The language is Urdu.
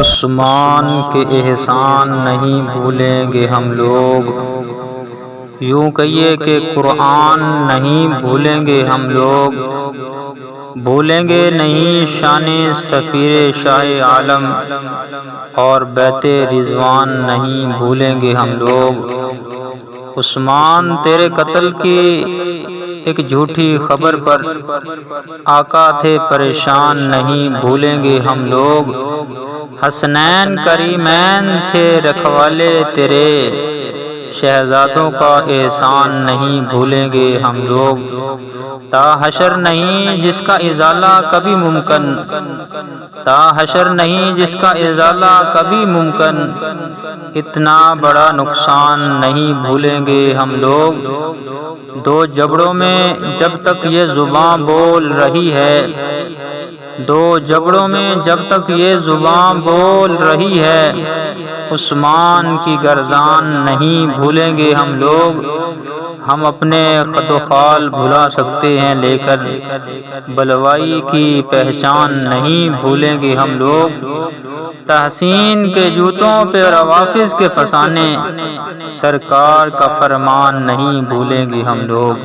عثمان کے احسان نہیں بھولیں گے ہم لوگ، یوں کہیے کہ قرآن نہیں بھولیں گے ہم لوگ، بھولیں گے نہیں شان سفیر شاہ عالم، اور بیت رضوان نہیں بھولیں گے ہم لوگ۔ عثمان تیرے قتل کی ایک جھوٹی خبر پر آقا تھے پریشان نہیں بھولیں گے ہم لوگ، حسنین کریمین تھے رکھوالے تیرے، شہزادوں کا احسان نہیں بھولیں گے ہم لوگ۔ تا حشر نہیں جس کا ازالہ کبھی ممکن، تا حشر نہیں جس کا ازالہ کبھی ممکن، اتنا بڑا نقصان نہیں بھولیں گے ہم لوگ۔ دو جبڑوں میں جب تک یہ زباں بول رہی ہے، دو جبڑوں میں جب تک یہ زباں بول رہی ہے، عثمان کی گردان نہیں بھولیں گے ہم لوگ۔ ہم اپنے خد و خال بھلا سکتے ہیں لیکن بلوائی کی پہچان نہیں بھولیں گے ہم لوگ۔ تحسین کے جوتوں پہ روافظ کے فسانے، سرکار کا فرمان نہیں بھولیں گے ہم لوگ۔